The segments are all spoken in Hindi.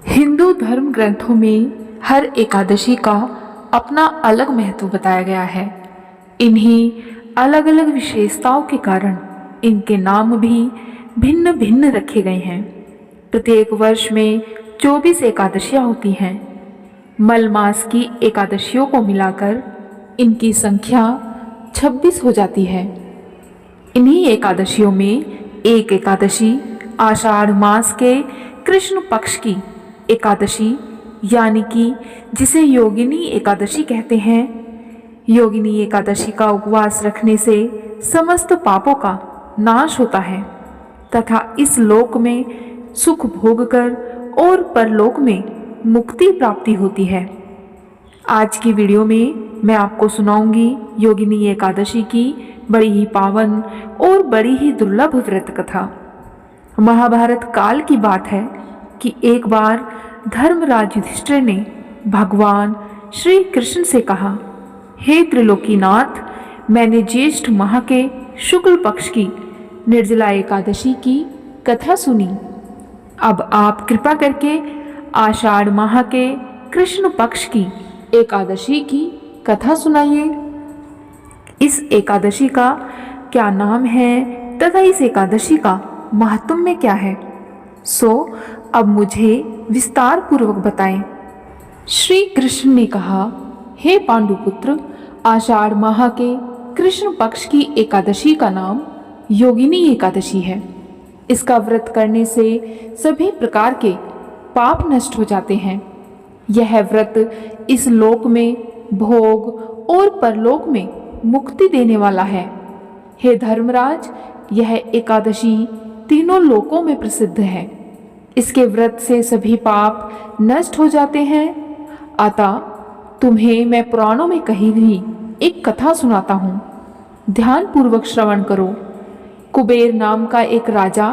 हिंदू धर्म ग्रंथों में हर एकादशी का अपना अलग महत्व बताया गया है। इन्हीं अलग अलग विशेषताओं के कारण इनके नाम भी भिन्न भिन्न रखे गए हैं। प्रत्येक वर्ष में 24 एकादशियां होती हैं। मल मास की एकादशियों को मिलाकर इनकी संख्या 26 हो जाती है। इन्हीं एकादशियों में एक एकादशी आषाढ़ मास के कृष्ण पक्ष की एकादशी यानी कि जिसे योगिनी एकादशी कहते हैं। योगिनी एकादशी का उपवास रखने से समस्त पापों का नाश होता है तथा इस लोक में सुख भोगकर और परलोक में मुक्ति प्राप्ति होती है। आज की वीडियो में मैं आपको सुनाऊंगी योगिनी एकादशी की बड़ी ही पावन और बड़ी ही दुर्लभ व्रत कथा। महाभारत काल की बात है कि एक बार धर्मराज युधिष्ठिर ने भगवान श्री कृष्ण से कहा, हे त्रिलोकीनाथ, मैंने ज्येष्ठ माह के शुक्ल पक्ष की निर्जला एकादशी की कथा सुनी। अब आप कृपा करके आषाढ़ माह के कृष्ण पक्ष की एकादशी की कथा सुनाइए। इस एकादशी का क्या नाम है तथा इस एकादशी का महात्म्य क्या है, सो अब मुझे विस्तार पूर्वक बताएं। श्री कृष्ण ने कहा, हे पांडुपुत्र, आषाढ़ माह के कृष्ण पक्ष की एकादशी का नाम योगिनी एकादशी है। इसका व्रत करने से सभी प्रकार के पाप नष्ट हो जाते हैं। यह व्रत इस लोक में भोग और परलोक में मुक्ति देने वाला है। हे धर्मराज, यह एकादशी तीनों लोकों में प्रसिद्ध है। इसके व्रत से सभी पाप नष्ट हो जाते हैं। अतः तुम्हें मैं पुराणों में कही हुई एक कथा सुनाता हूँ, ध्यान पूर्वक श्रवण करो। कुबेर नाम का एक राजा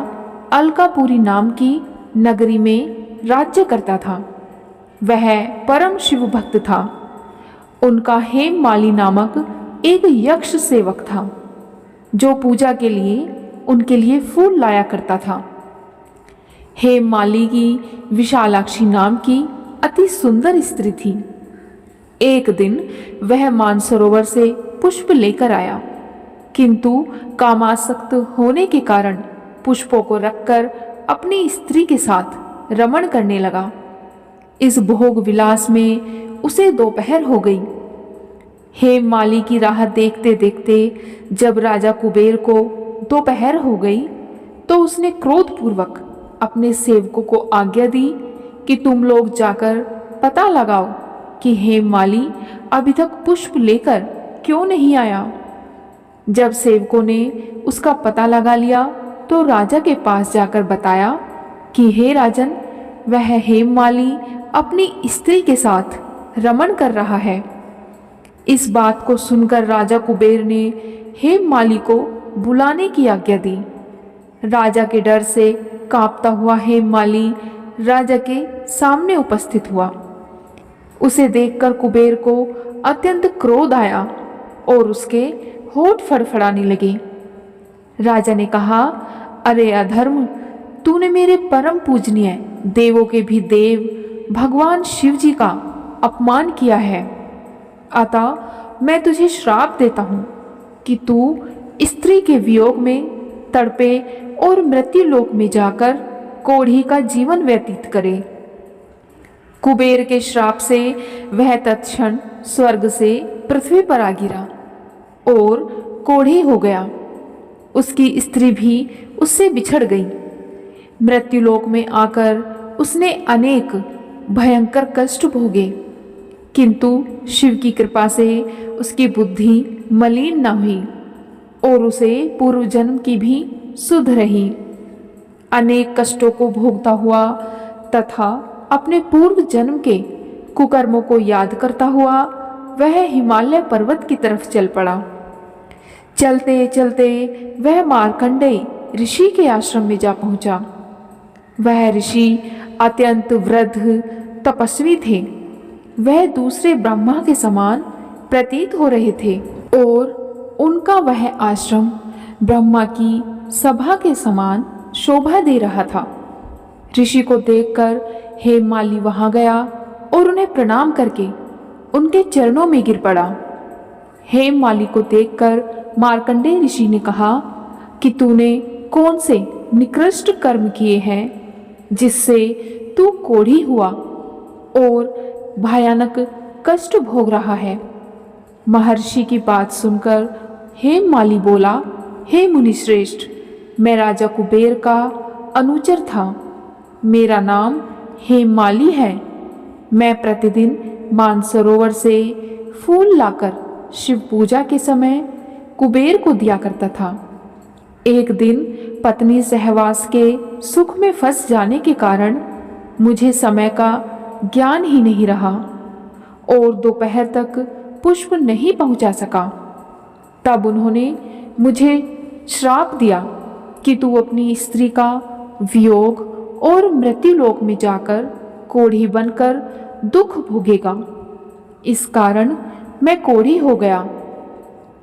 अलकापुरी नाम की नगरी में राज्य करता था। वह परम शिव भक्त था। उनका हेममाली नामक एक यक्ष सेवक था जो पूजा के लिए उनके लिए फूल लाया करता था। हेममाली की विशालाक्षी नाम की अति सुंदर स्त्री थी। एक दिन वह मानसरोवर से पुष्प लेकर आया, किंतु कामासक्त होने के कारण पुष्पों को रखकर अपनी स्त्री के साथ रमण करने लगा। इस भोग विलास में उसे दोपहर हो गई। हेममाली की राह देखते देखते जब राजा कुबेर को दोपहर हो गई तो उसने क्रोधपूर्वक अपने सेवकों को आज्ञा दी कि तुम लोग जाकर पता लगाओ कि हेममाली अभी तक पुष्प लेकर क्यों नहीं आया। जब सेवकों ने उसका पता लगा लिया तो राजा के पास जाकर बताया कि हे राजन, वह हेममाली अपनी स्त्री के साथ रमण कर रहा है। इस बात को सुनकर राजा कुबेर ने हेममाली को बुलाने की आज्ञा दी। राजा के डर से कांपता हुआ हेममाली राजा के सामने उपस्थित हुआ। उसे देखकर कुबेर को अत्यंत क्रोध आया और उसके होठ फड़फड़ाने लगे। राजा ने कहा, अरे अधर्म, तूने मेरे परम पूजनीय देवों के भी देव भगवान शिव जी का अपमान किया है। अतः मैं तुझे श्राप देता हूँ कि तू स्त्री के वियोग में तड़पे और मृत्यु लोक में जाकर कोढ़ी का जीवन व्यतीत करे। कुबेर के श्राप से वह तत्क्षण स्वर्ग से पृथ्वी पर आ गिरा और कोढ़ी हो गया। उसकी स्त्री भी उससे बिछड़ गई। मृत्युलोक में आकर उसने अनेक भयंकर कष्ट भोगे, किंतु शिव की कृपा से उसकी बुद्धि मलिन न हुई और उसे पूर्व जन्म की भी सुध रही। अनेक कष्टों को भोगता हुआ तथा अपने पूर्व जन्म के कुकर्मों को याद करता हुआ वह हिमालय पर्वत की तरफ चल पड़ा। चलते चलते वह मार्कंडेय ऋषि के आश्रम में जा पहुंचा। वह ऋषि अत्यंत वृद्ध तपस्वी थे। वह दूसरे ब्रह्मा के समान प्रतीत हो रहे थे और उनका वह आश्रम ब्रह्मा की सभा के समान शोभा दे रहा था। ऋषि को देखकर हेममाली वहां गया और उन्हें प्रणाम करके उनके चरणों में गिर पड़ा। हेममाली को देखकर मार्कंडेय ऋषि ने कहा कि तूने कौन से निकृष्ट कर्म किए हैं जिससे तू कोढ़ी हुआ और भयानक कष्ट भोग रहा है। महर्षि की बात सुनकर हेममाली बोला, हे मुनिश्रेष्ठ, मैं राजा कुबेर का अनुचर था। मेरा नाम हेममाली है। मैं प्रतिदिन मानसरोवर से फूल लाकर शिव पूजा के समय कुबेर को दिया करता था। एक दिन पत्नी सहवास के सुख में फंस जाने के कारण मुझे समय का ज्ञान ही नहीं रहा और दोपहर तक पुष्प नहीं पहुंचा सका। तब उन्होंने मुझे श्राप दिया कि तू अपनी स्त्री का वियोग और मृत्युलोक में जाकर कोढ़ी बनकर दुख भोगेगा। इस कारण मैं कोढ़ी हो गया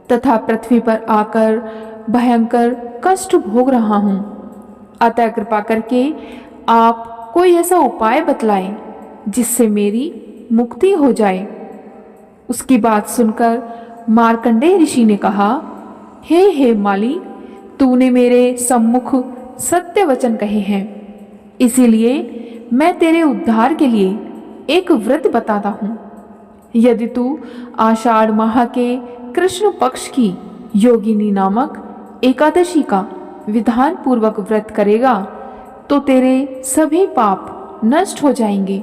तथा पृथ्वी पर आकर भयंकर कष्ट भोग रहा हूँ। अतः कृपा करके आप कोई ऐसा उपाय बतलाएं जिससे मेरी मुक्ति हो जाए। उसकी बात सुनकर मार्कंडेय ऋषि ने कहा, हे हेममाली, तूने मेरे सम्मुख सत्य वचन कहे हैं, इसीलिए मैं तेरे उद्धार के लिए एक व्रत बताता हूँ। यदि तू आषाढ़ माह के कृष्ण पक्ष की योगिनी नामक एकादशी का विधान पूर्वक व्रत करेगा तो तेरे सभी पाप नष्ट हो जाएंगे।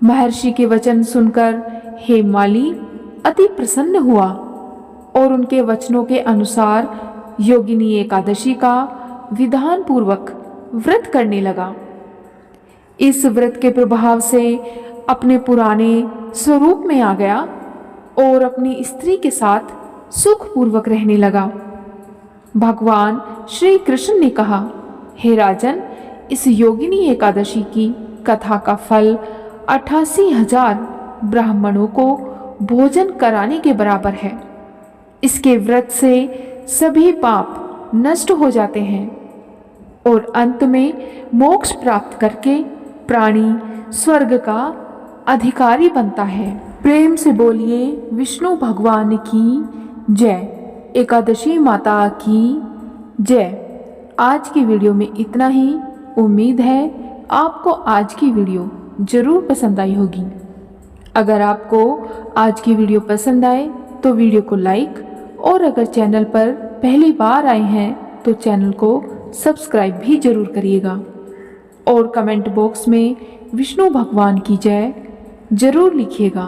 महर्षि के वचन सुनकर हेममाली अति प्रसन्न हुआ और उनके वचनों के अनुसार योगिनी एकादशी का विधान पूर्वक व्रत करने लगा। इस व्रत के प्रभाव से अपने पुराने स्वरूप में आ गया और अपनी स्त्री के साथ सुखपूर्वक रहने लगा। भगवान श्री कृष्ण ने कहा, हे राजन, इस योगिनी एकादशी की कथा का फल 88,000 ब्राह्मणों को भोजन कराने के बराबर है। इसके व्रत से सभी पाप नष्ट हो जाते हैं और अंत में मोक्ष प्राप्त करके प्राणी स्वर्ग का अधिकारी बनता है। प्रेम से बोलिए विष्णु भगवान की जय, एकादशी माता की जय। आज की वीडियो में इतना ही। उम्मीद है आपको आज की वीडियो जरूर पसंद आई होगी। अगर आपको आज की वीडियो पसंद आए तो वीडियो को लाइक और अगर चैनल पर पहली बार आए हैं तो चैनल को सब्सक्राइब भी जरूर करिएगा और कमेंट बॉक्स में विष्णु भगवान की जय जरूर लिखिएगा।